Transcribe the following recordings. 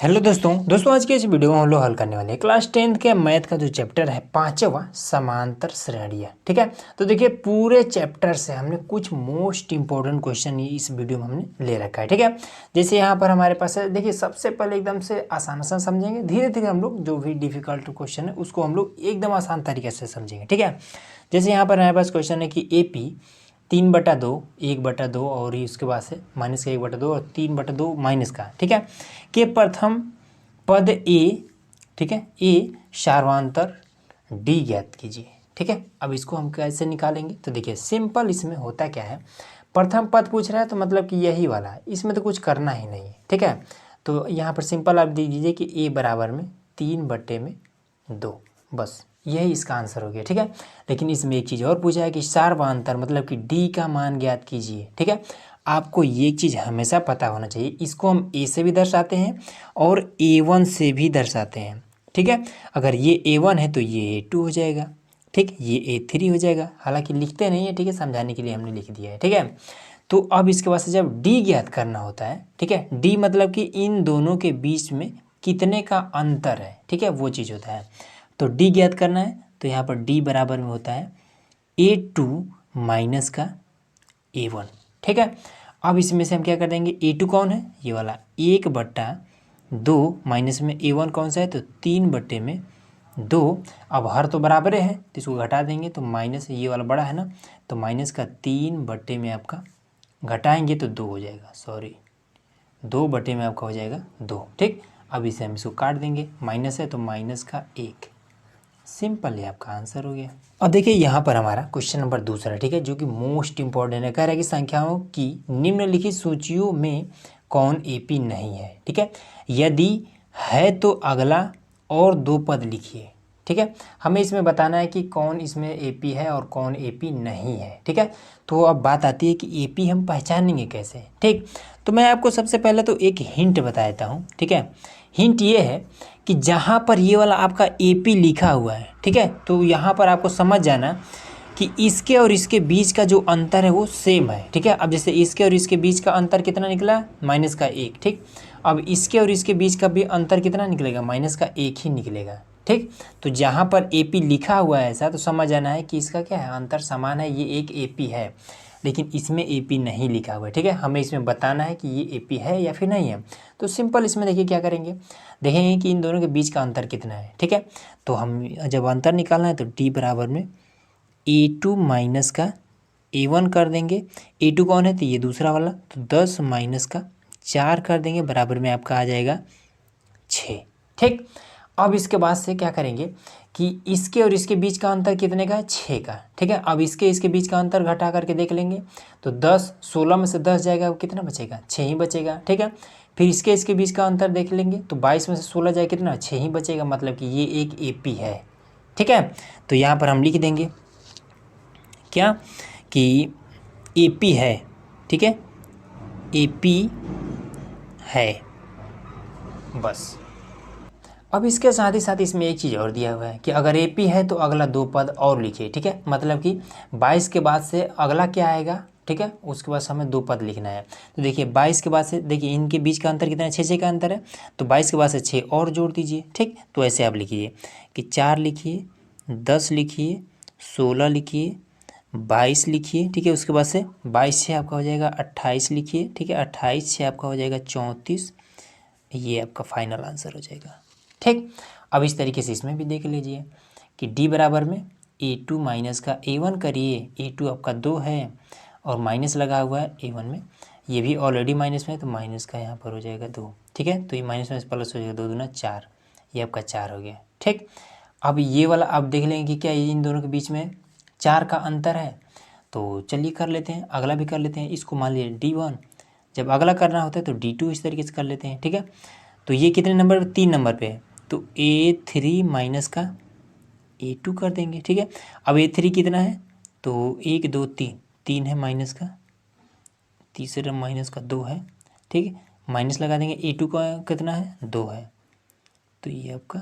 Hello दोस्तों आज के इस वीडियो में हम लोग हल करने वाले हैं क्लास 10th के मैथ का जो चैप्टर है 5वां समांतर श्रेणियाँ। ठीक है, तो देखिए पूरे चैप्टर से हमने कुछ मोस्ट इंपॉर्टेंट क्वेश्चन इस वीडियो में हमने ले रखा है। ठीक है, जैसे यहाँ पर हमारे पास है, देखिए सबसे पहले एकदम से आसान समझेंगे, धीरे धीरे हम लोग जो भी डिफिकल्ट क्वेश्चन है उसको हम लोग एकदम आसान तरीके से समझेंगे। ठीक है, जैसे यहाँ पर हमारे पास क्वेश्चन है कि AP 3/2 1/2 और इसके बाद से माइनस का 1/2 और 3/2 माइनस का। ठीक है, कि प्रथम पद A, ठीक है, A सार्वंतर D ज्ञात कीजिए। ठीक है, अब इसको हम कैसे निकालेंगे, तो देखिए सिंपल इसमें होता क्या है, प्रथम पद पूछ रहा है तो मतलब कि यही वाला है, इसमें तो कुछ करना ही नहीं है। ठीक है, तो यहाँ पर सिंपल आप दे दीजिए कि A बराबर में 3/2, बस यही इसका आंसर हो गया। ठीक है, लेकिन इसमें एक चीज़ और पूछा है कि सार्वंतर मतलब कि D का मान ज्ञात कीजिए। ठीक है, आपको ये चीज़ हमेशा पता होना चाहिए, इसको हम A से भी दर्शाते हैं और A1 से भी दर्शाते हैं। ठीक है, अगर ये A1 है तो ये A2 हो जाएगा। ठीक, ये A3 हो जाएगा, हालांकि लिखते नहीं है। ठीक है, समझाने के लिए हमने लिख दिया है। ठीक है, तो अब इसके बाद से जब D ज्ञात करना होता है, ठीक है, D मतलब कि इन दोनों के बीच में कितने का अंतर है, ठीक है, वो चीज़ होता है। तो D ज्ञात करना है तो यहाँ पर D बराबर में होता है A2 माइनस का A1। ठीक है, अब इसमें से हम क्या कर देंगे, A2 कौन है, ये वाला 1/2 माइनस में A1 कौन सा है, तो 3/2। अब हर तो बराबर है तो इसको घटा देंगे तो माइनस, ये वाला बड़ा है ना, तो माइनस का 3/2 में आपका घटाएंगे तो 2 हो जाएगा, सॉरी 2/2 में आपका हो जाएगा 2। ठीक, अब इसे हम इसको काट देंगे, माइनस है तो माइनस का 1, सिंपल है, आपका आंसर हो गया। अब देखिए यहाँ पर हमारा क्वेश्चन नंबर दूसरा, ठीक है, जो कि मोस्ट इंपॉर्टेंट है, कह रहा है कि संख्याओं की निम्नलिखित सूचियों में कौन AP नहीं है। ठीक है, यदि है तो अगला और 2 पद लिखिए। ठीक है, हमें इसमें बताना है कि कौन इसमें AP है और कौन AP नहीं है। ठीक है, तो अब बात आती है कि AP हम पहचानेंगे कैसे। ठीक, तो मैं आपको सबसे पहले तो एक हिंट बता देता हूँ। ठीक है, हिंट ये है कि जहाँ पर ये वाला आपका AP लिखा हुआ है, ठीक है, तो यहाँ पर आपको समझ जाना कि इसके और इसके बीच का जो अंतर है वो सेम है। ठीक है, अब जैसे इसके और इसके बीच का अंतर कितना निकला, माइनस का 1। ठीक, अब इसके और इसके बीच का भी अंतर कितना निकलेगा, माइनस का 1 ही निकलेगा। ठीक, तो जहाँ पर AP लिखा हुआ है ऐसा, तो समझ आना है कि इसका क्या है, अंतर समान है, ये एक AP है, लेकिन इसमें AP नहीं लिखा हुआ है। ठीक है, हमें इसमें बताना है कि ये AP है या फिर नहीं है। तो सिंपल इसमें देखिए क्या करेंगे, देखेंगे कि इन दोनों के बीच का अंतर कितना है। ठीक है, तो हम जब अंतर निकालना है तो D बराबर में A2 माइनस का A1 कर देंगे। A2 कौन है, तो ये दूसरा वाला, तो 10 माइनस का 4 कर देंगे, बराबर में आपका आ जाएगा 6। ठीक, अब इसके बाद से क्या करेंगे कि इसके और इसके बीच का अंतर कितने का है, 6 का। ठीक है, अब इसके बीच का अंतर घटा करके देख लेंगे तो 10, 16 में से 10 जाएगा, वो कितना बचेगा, 6 ही बचेगा। ठीक है, फिर इसके बीच का अंतर देख लेंगे तो 22 में से 16 जाए कितना, 6 ही बचेगा, मतलब कि ये एक AP है। ठीक है, तो यहाँ पर हम लिख देंगे क्या कि AP है। ठीक है, AP है, बस। अब इसके साथ ही साथ इसमें एक चीज़ और दिया हुआ है कि अगर AP है तो अगला 2 पद और लिखिए। ठीक है, मतलब कि 22 के बाद से अगला क्या आएगा, ठीक है, उसके बाद हमें 2 पद लिखना है। तो देखिए 22 के बाद से, देखिए इनके बीच का अंतर कितना है, 6 का अंतर है, तो 22 के बाद से 6 और जोड़ दीजिए। ठीक, तो ऐसे आप लिखिए कि 4 लिखिए, 10 लिखिए, 16 लिखिए, 22 लिखिए। ठीक है, उसके बाद से 22 से आपका हो जाएगा 28 लिखिए। ठीक है, 28 से आपका हो जाएगा 34, ये आपका फाइनल आंसर हो जाएगा। ठीक, अब इस तरीके से इसमें भी देख लीजिए कि D बराबर में A2 माइनस का A1 करिए, A2 आपका 2 है और माइनस लगा हुआ है A1 में, ये भी ऑलरेडी माइनस में है तो माइनस का यहाँ पर हो जाएगा 2। ठीक है, तो ये माइनस में प्लस हो जाएगा, 2 दूना 4, ये आपका 4 हो गया। ठीक, अब ये वाला आप देख लेंगे कि क्या इन दोनों के बीच में 4 का अंतर है, तो चलिए कर लेते हैं, अगला भी कर लेते हैं। इसको मान लीजिए D1, जब अगला करना होता है तो D2 इस तरीके से कर लेते हैं। ठीक है, तो ये कितने नंबर पे, 3 नंबर पे है, तो A3 माइनस का A2 कर देंगे। ठीक है, अब A3 कितना है, तो 1 2 3, 3 है माइनस का, तीसरा माइनस का 2 है। ठीक है, माइनस लगा देंगे, A2 का कितना है, 2 है, तो ये आपका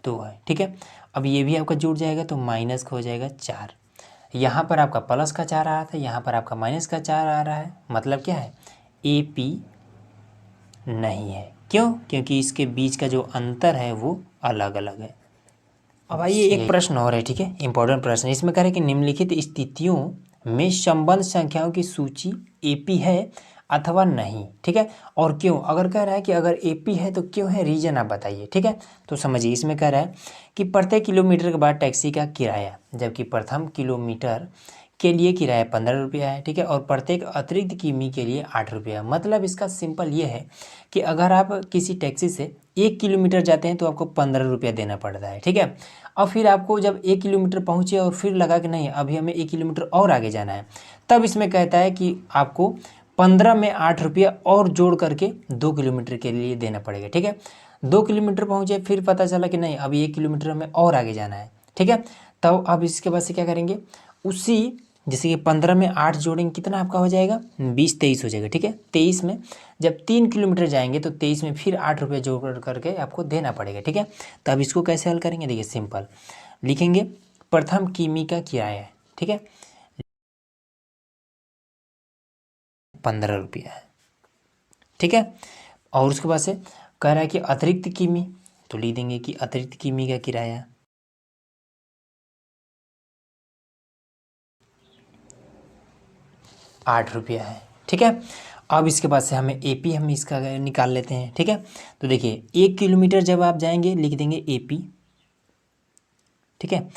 2 है। ठीक है, अब ये भी आपका जुड़ जाएगा तो माइनस का हो जाएगा 4। यहाँ पर आपका प्लस का 4 आ रहा था, यहाँ पर आपका माइनस का 4 आ रहा है, मतलब क्या है, AP नहीं है। क्यों? क्योंकि इसके बीच का जो अंतर है वो अलग अलग है। अब आइए एक प्रश्न और है, ठीक है, इंपॉर्टेंट प्रश्न। इसमें कह रहे हैं कि निम्नलिखित स्थितियों में संबंध संख्याओं की सूची एपी है अथवा नहीं, ठीक है, और क्यों? अगर कह रहा है कि अगर एपी है तो क्यों है, रीजन आप बताइए, ठीक है। तो समझिए, इसमें कह रहा है कि प्रत्येक किलोमीटर के बाद टैक्सी का किराया, जबकि प्रथम किलोमीटर के लिए किराया 15 रुपया है, ठीक है, और प्रत्येक अतिरिक्त किमी के लिए 8 रुपया। मतलब इसका सिंपल ये है कि अगर आप किसी टैक्सी से 1 किलोमीटर जाते हैं तो आपको 15 रुपया देना पड़ता है, ठीक है। और फिर आपको जब 1 किलोमीटर पहुँचे और फिर लगा कि नहीं अभी हमें 1 किलोमीटर और आगे जाना है, तब इसमें कहता है कि आपको 15 में 8 रुपया और जोड़ करके 2 किलोमीटर के लिए देना पड़ेगा, ठीक है। 2 किलोमीटर पहुँचे, फिर पता चला कि नहीं अभी 1 किलोमीटर हमें और आगे जाना है, ठीक है। तब अब इसके बाद से क्या करेंगे, उसी जैसे कि 15 में 8 जोड़ेंगे, कितना आपका हो जाएगा, 20 23 हो जाएगा, ठीक है। 23 में जब 3 किलोमीटर जाएंगे तो 23 में फिर 8 रुपये जोड़ करके आपको देना पड़ेगा, ठीक है। तो अब इसको कैसे हल करेंगे, देखिए सिंपल लिखेंगे, प्रथम किमी का किराया है, ठीक है, 15 रुपया है, ठीक है। और उसके बाद से कह रहा है कि अतिरिक्त किमी, तो लिख देंगे कि अतिरिक्त किमी का किराया 8 रुपया है, ठीक है। अब इसके बाद से हमें एपी हम इसका निकाल लेते हैं, ठीक है। तो देखिए 1 किलोमीटर जब आप जाएंगे लिख देंगे एपी, ठीक है।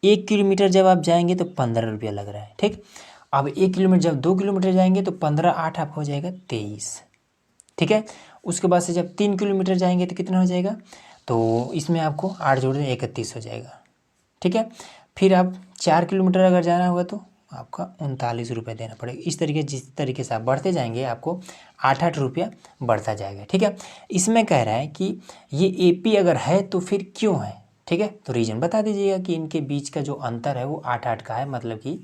1 किलोमीटर जब आप जाएंगे तो 15 रुपया लग रहा है, ठीक। अब 1 किलोमीटर जब 2 किलोमीटर जाएंगे तो 15 8 आपका हो जाएगा 23, ठीक है। उसके बाद से जब 3 किलोमीटर जाएंगे तो कितना हो जाएगा, तो इसमें आपको 8 जोड़ दें 31 हो जाएगा, ठीक है। फिर आप 4 किलोमीटर अगर जाना होगा तो आपका 39 रुपये देना पड़ेगा। इस तरीके जिस तरीके से आप बढ़ते जाएंगे आपको 8 रुपया बढ़ता जाएगा, ठीक है। इसमें कह रहा है कि ये एपी अगर है तो फिर क्यों है, ठीक है। तो रीजन बता दीजिएगा कि इनके बीच का जो अंतर है वो 8 का है, मतलब कि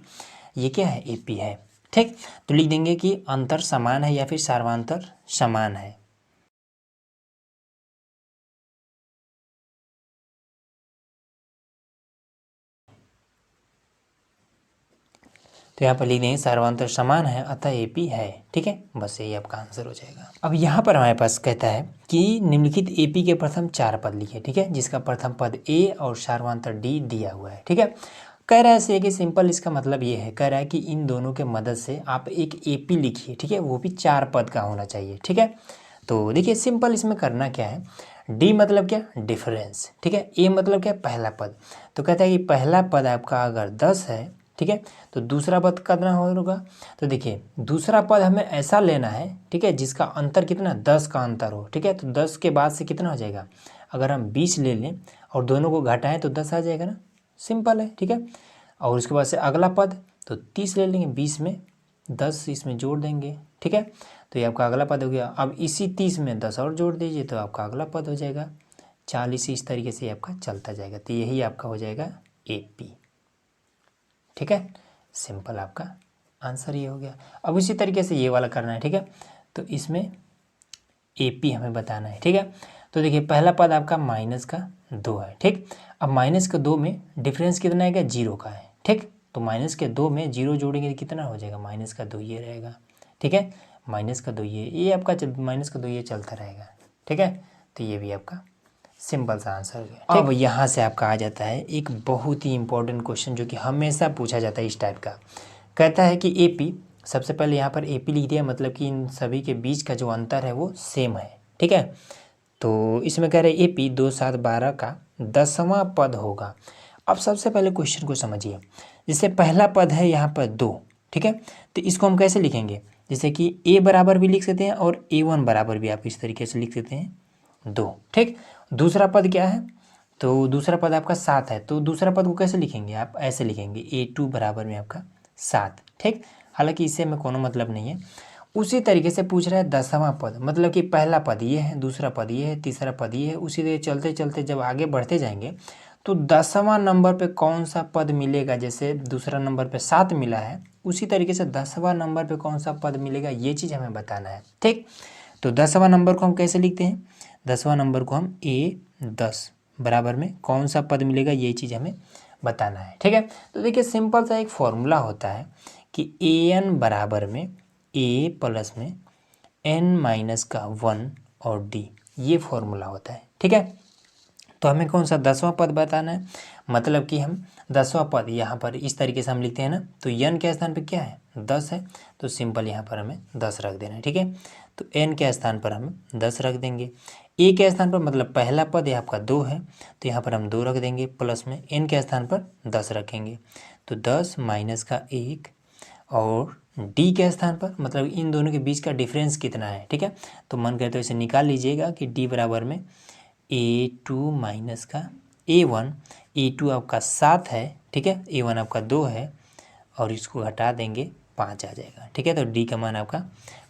ये क्या है, एपी है, ठीक। तो लिख देंगे कि अंतर समान है या फिर सर्वांतर समान है। तो यहाँ पर लिख देंगे सर्वांतर समान है अतः एपी है, ठीक है। बस यही आपका आंसर हो जाएगा। अब यहाँ पर हमारे पास कहता है कि निम्नलिखित एपी के प्रथम 4 पद लिखे, ठीक है, जिसका प्रथम पद ए और सर्वांतर डी दिया हुआ है, ठीक है। कह रहा है ऐसे कि सिंपल, इसका मतलब ये है, कह रहा है कि इन दोनों के मदद से आप एक एपी लिखिए, ठीक है, वो भी 4 पद का होना चाहिए, ठीक है। तो देखिए सिंपल इसमें करना क्या है, डी मतलब क्या, डिफरेंस, ठीक है, ए मतलब क्या, पहला पद। तो कहता है कि पहला पद आपका अगर 10 है, ठीक है, तो दूसरा पद कितना होगा, तो देखिए दूसरा पद हमें ऐसा लेना है, ठीक है, जिसका अंतर कितना, 10 का अंतर हो, ठीक है। तो 10 के बाद से कितना हो जाएगा, अगर हम 20 ले लें और दोनों को घटाएं तो 10 आ जाएगा ना, सिंपल है, ठीक है। और उसके बाद से अगला पद तो 30 ले लेंगे, 20 में 10 इसमें जोड़ देंगे, ठीक है। तो ये आपका अगला पद हो गया। अब इसी 30 में 10 और जोड़ दीजिए तो आपका अगला पद हो जाएगा 40। इस तरीके से आपका चलता जाएगा। तो यही आपका हो जाएगा एपी, ठीक है। सिंपल आपका आंसर ये हो गया। अब इसी तरीके से ये वाला करना है, ठीक है। तो इसमें एपी हमें बताना है, ठीक है। तो देखिए पहला पद आपका माइनस का 2 है, ठीक। अब माइनस के 2 में डिफरेंस कितना है, 0 का है, ठीक। तो माइनस के 2 में 0 जोड़ेंगे तो कितना हो जाएगा, माइनस का 2 ये रहेगा, ठीक है। माइनस का 2 ये आपका माइनस का 2 ये चलता रहेगा, ठीक है। तो ये भी आपका सिंपल सा आंसर हो गया। अब यहाँ से आपका आ जाता है एक बहुत ही इंपॉर्टेंट क्वेश्चन जो कि हमेशा पूछा जाता है इस टाइप का। कहता है कि एपी, सबसे पहले यहाँ पर एपी लिख दिया, मतलब कि इन सभी के बीच का जो अंतर है वो सेम है, ठीक है। तो इसमें कह रहे हैं एपी 2 7 12 का 10वां पद होगा। अब सबसे पहले क्वेश्चन को समझिए, जैसे पहला पद है यहाँ पर 2, ठीक है। तो इसको हम कैसे लिखेंगे, जैसे कि ए बराबर भी लिख सकते हैं और A1 बराबर भी आप इस तरीके से लिख सकते हैं 2, ठीक। दूसरा पद क्या है, तो दूसरा पद आपका 7 है, तो दूसरा पद को कैसे लिखेंगे, आप ऐसे लिखेंगे A2 बराबर में आपका 7, ठीक। हालांकि इससे हमें कोनो मतलब नहीं है। उसी तरीके से पूछ रहा है 10वां पद, मतलब कि पहला पद ये है, दूसरा पद ये है, तीसरा पद ये है। उसी तरह चलते चलते जब आगे बढ़ते जाएंगे तो 10वां नंबर पे कौन सा पद मिलेगा, जैसे दूसरा नंबर पे 7 मिला है, उसी तरीके से 10वां नंबर पे कौन सा पद मिलेगा, ये चीज़ हमें बताना है, ठीक। तो 10वां नंबर को हम कैसे लिखते हैं, 10वां नंबर को हम A10 बराबर में कौन सा पद मिलेगा, ये चीज़ हमें बताना है, ठीक है। तो देखिए सिंपल सा एक फॉर्मूला होता है कि AN बराबर में A प्लस में N माइनस का 1 और D, ये फॉर्मूला होता है। ठीक है, तो हमें कौन सा 10वां पद बताना है, मतलब कि हम 10वां पद यहाँ पर इस तरीके से हम लिखते हैं ना, तो n के स्थान पे क्या है 10 है, तो सिंपल यहाँ पर हमें 10 रख देना है। ठीक है, तो n के स्थान पर हम 10 रख देंगे। a के स्थान पर मतलब पहला पद ये आपका 2 है, तो यहाँ पर हम 2 रख देंगे, प्लस में n के स्थान पर 10 रखेंगे, तो 10 माइनस का 1, और d के स्थान पर मतलब इन दोनों के बीच का डिफरेंस कितना है। ठीक है, तो मन करे तो इसे निकाल लीजिएगा कि d बराबर में A2 माइनस का A1, A2 आपका 7 है। ठीक है, A1 आपका 2 है, और इसको घटा देंगे 5 आ जाएगा। ठीक है, तो D का मान आपका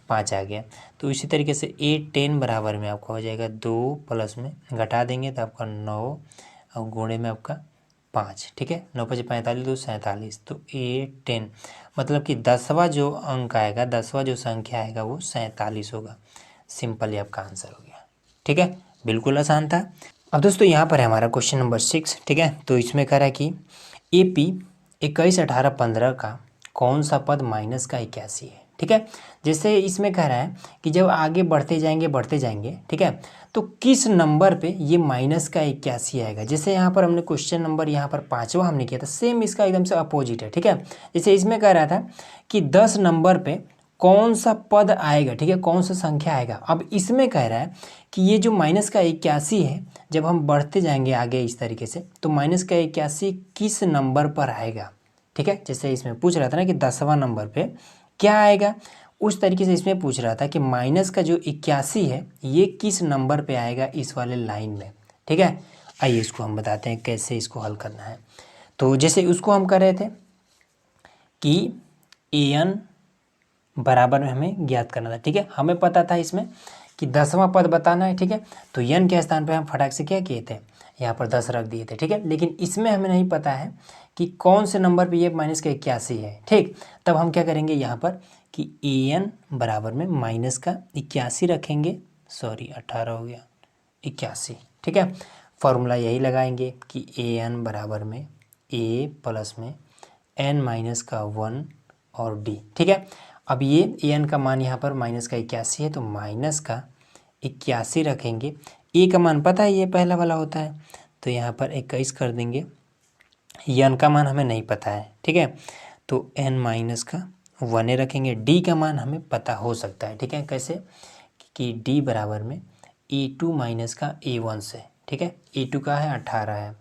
5 आ गया। तो इसी तरीके से A10 बराबर में आपका हो जाएगा 2 प्लस में घटा देंगे तो आपका 9 और गुणे में आपका 5। ठीक है, 9 5 45 2 47, तो A10 मतलब कि 10वां जो अंक आएगा, 10वां जो संख्या आएगा वो 47 होगा। सिंपल ही आपका आंसर हो गया। ठीक है, बिल्कुल आसान था। अब दोस्तों यहाँ पर है हमारा क्वेश्चन नंबर 6। ठीक है, तो इसमें कह रहा है कि AP 21 18 15 का कौन सा पद माइनस का 81 है। ठीक है, जैसे इसमें कह रहा है कि जब आगे बढ़ते जाएंगे, ठीक है, तो किस नंबर पे ये माइनस का 81 आएगा। जैसे यहाँ पर हमने क्वेश्चन नंबर यहाँ पर 5वां हमने किया था, सेम इसका एकदम से अपोजिट है। ठीक है, जैसे इसमें कह रहा था कि 10 नंबर पे कौन सा पद आएगा, ठीक है, कौन सा संख्या आएगा। अब इसमें कह रहा है कि ये जो माइनस का 81 है, जब हम बढ़ते जाएंगे आगे इस तरीके से, तो माइनस का 81 किस नंबर पर आएगा। ठीक है, जैसे इसमें पूछ रहा था ना कि 10वां नंबर पे क्या आएगा, उस तरीके से इसमें पूछ रहा था कि माइनस का जो 81 है ये किस नंबर पे आएगा इस वाले लाइन में। ठीक है, आइए इसको हम बताते हैं कैसे इसको हल करना है। तो जैसे उसको हम कर रहे थे कि an बराबर में हमें ज्ञात करना था। ठीक है, हमें पता था इसमें कि 10वां पद बताना है। ठीक है, तो n के स्थान पे हम फटाक से क्या किए थे, यहाँ पर 10 रख दिए थे। ठीक है, लेकिन इसमें हमें नहीं पता है कि कौन से नंबर पे ये माइनस का 81 है। ठीक, तब हम क्या करेंगे यहाँ पर कि an बराबर में माइनस का 81 रखेंगे, सॉरी 18 हो गया 81। ठीक है, फॉर्मूला यही लगाएंगे कि an बराबर में a प्लस में n माइनस का 1 और d। ठीक है, अब ये an का मान यहाँ पर माइनस का 81 है, तो माइनस का 81 रखेंगे। a का मान पता है ये पहला वाला होता है, तो यहाँ पर 21 कर देंगे। n का मान हमें नहीं पता है। ठीक है, तो n माइनस का 1 रखेंगे। d का मान हमें पता हो सकता है। ठीक है, कैसे कि d बराबर में A2 माइनस का A1 से। ठीक है, A2 का है 18 है,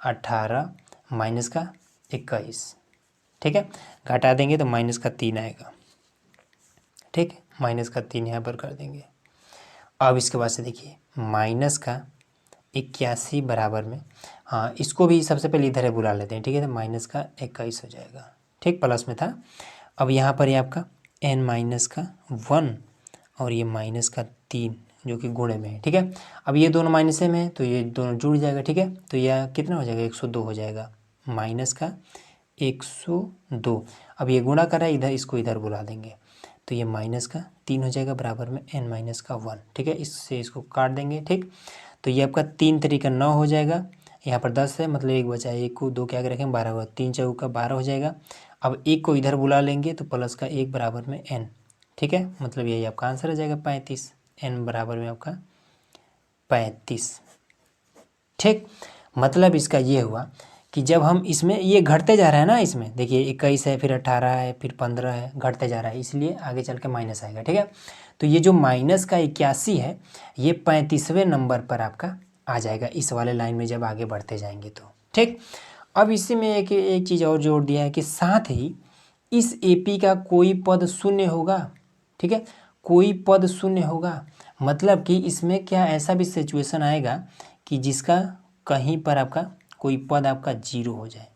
18 माइनस का 21। ठीक है, घटा देंगे तो माइनस का 3 आएगा। ठीक है, माइनस का 3 यहाँ पर कर देंगे। अब इसके बाद से देखिए माइनस का 81 बराबर में, हाँ इसको भी सबसे पहले इधर बुला लेते हैं। ठीक है, तो माइनस का 21 हो जाएगा। ठीक, प्लस में था। अब यहाँ पर ये आपका n माइनस का 1 और ये माइनस का 3 जो कि गुणे में है। ठीक है, अब ये दोनों माइनस में है तो ये दोनों जुड़ जाएगा। ठीक है, तो यह कितना हो जाएगा 102 हो जाएगा, माइनस का 102। अब ये गुणा कर रहा है, इधर इसको इधर बुला देंगे, तो ये माइनस का 3 हो जाएगा बराबर में n माइनस का 1। ठीक है, इससे इसको काट देंगे। ठीक, तो ये आपका 3 तरीका 9 हो जाएगा, यहाँ पर 10 है मतलब एक बचा है, 1 को 2 क्या रखेंगे 12 होगा, 3 चौका 12 हो जाएगा। अब 1 को इधर बुला लेंगे तो प्लस का 1 बराबर में n। ठीक है, मतलब यही आपका आंसर हो जाएगा 35, n बराबर में आपका 35। ठीक, मतलब इसका ये हुआ कि जब हम इसमें ये घटते जा रहा है ना, इसमें देखिए 21 है, फिर 18 है, फिर 15 है, घटते जा रहा है, इसलिए आगे चल के माइनस आएगा। ठीक है, तो ये जो माइनस का 81 है ये 35वें नंबर पर आपका आ जाएगा इस वाले लाइन में जब आगे बढ़ते जाएंगे तो। ठीक, अब इसी में एक चीज़ और जोड़ दिया है कि साथ ही इस AP का कोई पद शून्य होगा। ठीक है, कोई पद शून्य होगा, मतलब कि इसमें क्या ऐसा भी सिचुएशन आएगा कि जिसका कहीं पर आपका कोई पद आपका 0 हो जाए।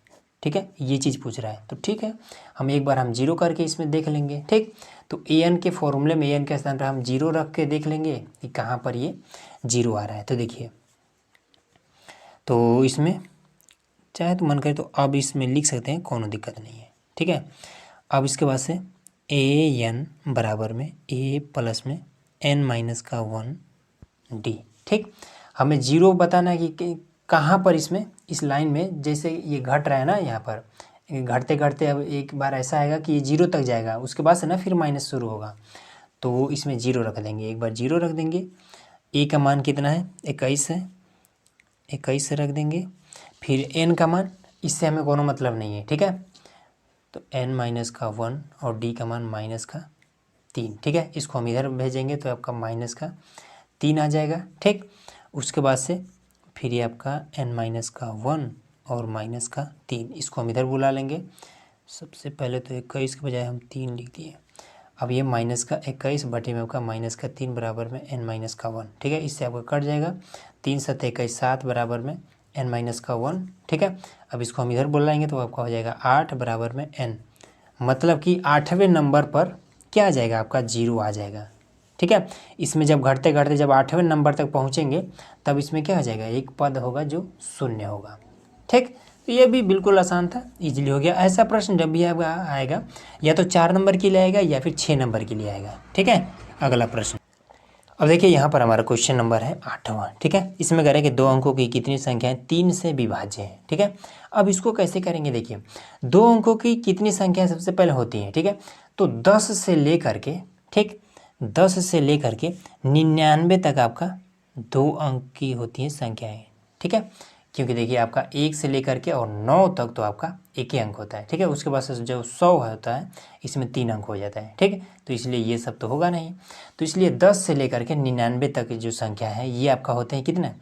ठीक है, ये चीज़ पूछ रहा है, तो ठीक है हम एक बार 0 करके इसमें देख लेंगे। ठीक, तो an के फॉर्मूले में an के स्थान पर हम 0 रख के देख लेंगे कि कहाँ पर ये 0 आ रहा है। तो देखिए, तो इसमें चाहे तो मन करे तो अब इसमें लिख सकते हैं, कोनो दिक्कत नहीं है। ठीक है, अब इसके बाद से an बराबर में a प्लस में n माइनस का 1 d। ठीक, हमें 0 बताना है कि कहाँ पर इसमें इस लाइन में, जैसे ये घट रहा है ना, यहाँ पर घटते घटते अब एक बार ऐसा आएगा कि ये 0 तक जाएगा, उसके बाद से ना फिर माइनस शुरू होगा, तो इसमें 0 रख देंगे। एक बार 0 रख देंगे, ए का मान कितना है 21 है, 21 रख देंगे। फिर एन का मान, इससे हमें कोनो मतलब नहीं है, ठीक है। तो n माइनस का 1 और d का मान माइनस का 3, ठीक है। इसको हम इधर भेजेंगे तो आपका माइनस का 3 आ जाएगा, ठीक। उसके बाद से फिर ये आपका n माइनस का 1 और माइनस का 3, इसको हम इधर बुला लेंगे। सबसे पहले तो 21 के बजाय हम 3 लिख दिए। अब ये माइनस का 21 बटे में आपका माइनस का 3 बराबर में n माइनस का 1, ठीक है। इससे आपका कट जाएगा 3 7 21 7 बराबर में n माइनस का 1, ठीक है। अब इसको हम इधर बुलाएंगे तो आपका हो जाएगा 8 बराबर में n, मतलब कि 8वें नंबर पर क्या आ जाएगा आपका 0 आ जाएगा, ठीक है। इसमें जब घटते घटते जब 8वें नंबर तक पहुँचेंगे तब इसमें क्या आ जाएगा, एक पद होगा जो शून्य होगा, ठीक। तो ये भी बिल्कुल आसान था, इजीली हो गया। ऐसा प्रश्न जब भी आएगा या तो 4 नंबर के लिए आएगा या फिर 6 नंबर के लिए आएगा, ठीक है। अगला प्रश्न, अब देखिए यहाँ पर हमारा क्वेश्चन नंबर है 8वां, ठीक है। इसमें कह रहे हैं कि 2 अंकों की कितनी संख्याएं 3 से विभाज्य है, ठीक है। अब इसको कैसे करेंगे, देखिए 2 अंकों की कितनी संख्याएं सबसे पहले होती हैं, ठीक है। तो 10 से लेकर के, ठीक, 10 से लेकर के 99 तक आपका 2 अंक की होती हैं संख्याएं, ठीक है। क्योंकि देखिए आपका 1 से लेकर के और 9 तक तो आपका एक ही अंक होता है, ठीक है। उसके बाद से जो 100 होता है इसमें 3 अंक हो जाता है, ठीक है। तो इसलिए ये सब तो होगा नहीं, तो इसलिए 10 से लेकर के 99 तक की जो संख्या है ये आपका होते हैं कितना,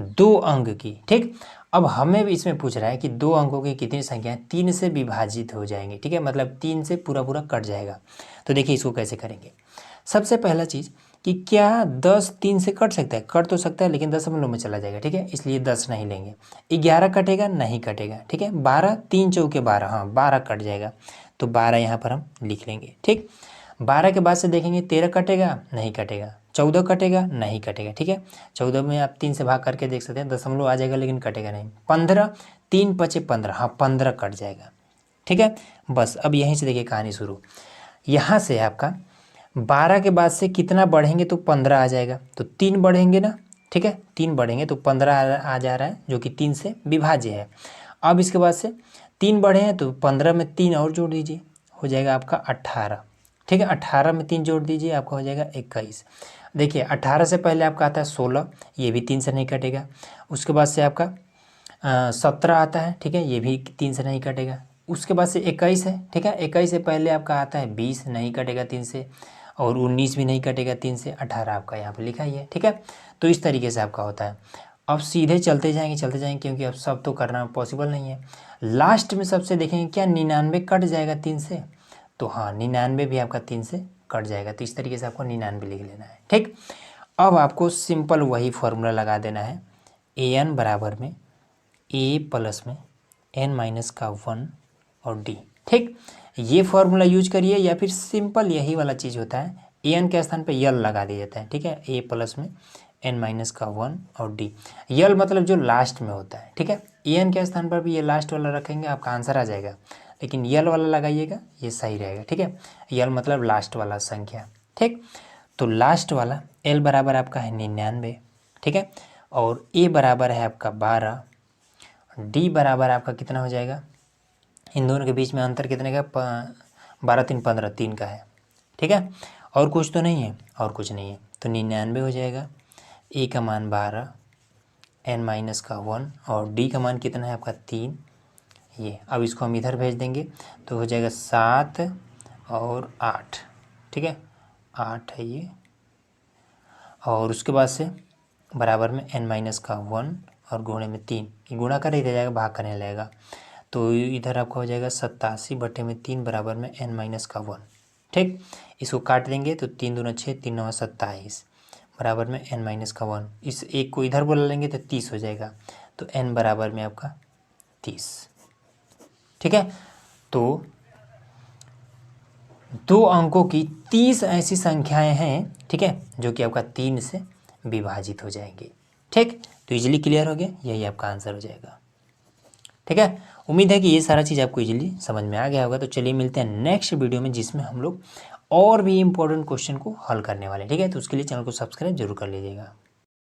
2 अंक की, ठीक। अब हमें भी इसमें पूछ रहा है कि 2 अंकों की कितनी संख्याएं 3 से विभाजित हो जाएंगी, ठीक है, मतलब 3 से पूरा पूरा कट जाएगा। तो देखिए इसको कैसे करेंगे। सबसे पहला चीज़ कि क्या 10 3 से कट सकता है, कट तो सकता है लेकिन दशमलव में चला जाएगा, ठीक है, इसलिए 10 नहीं लेंगे। 11 कटेगा, नहीं कटेगा, ठीक है। 12 3 चौके 12, हाँ 12 कट जाएगा, तो 12 यहाँ पर हम लिख लेंगे, ठीक। 12 के बाद से देखेंगे 13 कटेगा, नहीं कटेगा। 14 कटेगा, नहीं कटेगा, ठीक है। 14 में आप 3 से भाग करके देख सकते हैं, दशमलव आ जाएगा लेकिन कटेगा नहीं। 15 3 5 15, हाँ 15 कट जाएगा, ठीक है। बस अब यहीं से देखिए कहानी शुरू। यहाँ से आपका 12 के बाद से कितना बढ़ेंगे तो 15 आ जाएगा, तो 3 बढ़ेंगे ना, ठीक है, 3 बढ़ेंगे तो 15 आ जा रहा है जो कि 3 से विभाज्य है। अब इसके बाद से 3 बढ़े हैं तो 15 में 3 और जोड़ दीजिए, हो जाएगा आपका 18, ठीक है। 18 में 3 जोड़ दीजिए, आपका हो जाएगा 21। देखिए 18 से पहले आपका आता है 16, ये भी 3 से नहीं कटेगा। उसके बाद से आपका 17 आता है, ठीक है, ये भी 3 से नहीं कटेगा। उसके बाद से 21 है, ठीक है, 21 से पहले आपका आता है 20, नहीं कटेगा 3 से, और 19 भी नहीं कटेगा 3 से, 18 आपका यहाँ पे लिखा ही है, ठीक है। तो इस तरीके से आपका होता है। अब सीधे चलते जाएंगे क्योंकि अब सब तो करना पॉसिबल नहीं है। लास्ट में सबसे देखेंगे क्या 99 कट जाएगा 3 से, तो हाँ 99 भी आपका 3 से कट जाएगा, तो इस तरीके से आपको 99 लिख लेना है, ठीक। अब आपको सिंपल वही फॉर्मूला लगा देना है, an बराबर में a प्लस में n माइनस का 1 और d, ठीक। ये फॉर्मूला यूज करिए या फिर सिंपल यही वाला चीज़ होता है, an के स्थान पे यल लगा दिया जाता है, ठीक है। a प्लस में n माइनस का 1 और d, यल मतलब जो लास्ट में होता है, ठीक है। an के स्थान पर भी ये लास्ट वाला रखेंगे, आपका आंसर आ जाएगा, लेकिन यल वाला लगाइएगा, ये सही रहेगा, ठीक है। यल मतलब लास्ट वाला संख्या, ठीक। तो लास्ट वाला l बराबर आपका है 99, ठीक है, और a बराबर है आपका 12, d बराबर आपका कितना हो जाएगा, इन दोनों के बीच में अंतर कितने का, 12 3 15, 3 का है, ठीक है। और कुछ तो नहीं है, और कुछ नहीं है, तो 99 हो जाएगा। a का मान 12, n माइनस का 1 और d का मान कितना है आपका 3, ये। अब इसको हम इधर भेज देंगे तो हो जाएगा 7 और 8, ठीक है, 8 है ये, और उसके बाद से बराबर में n माइनस का 1 और गुणे में 3, ये गुणा कर ही रह जाएगा, भाग करने लगेगा, तो इधर आपका हो जाएगा 87 बटे में 3 बराबर में n माइनस का 1, ठीक। इसको काट देंगे तो 3 दूना 6, 3 9 27 बराबर में n माइनस का 1, इस एक को इधर बोला लेंगे तो 30 हो जाएगा, तो n बराबर में आपका 30, ठीक है। तो 2 अंकों की 30 ऐसी संख्याएं हैं, ठीक है, जो कि आपका 3 से विभाजित हो जाएंगी, ठीक। तो इजीली क्लियर हो गया, यही आपका आंसर हो जाएगा, ठीक है। उम्मीद है कि ये सारा चीज़ आपको इजीली समझ में आ गया होगा। तो चलिए मिलते हैं नेक्स्ट वीडियो में, जिसमें हम लोग और भी इम्पोर्टेंट क्वेश्चन को हल करने वाले हैं, ठीक है। तो उसके लिए चैनल को सब्सक्राइब जरूर कर लीजिएगा।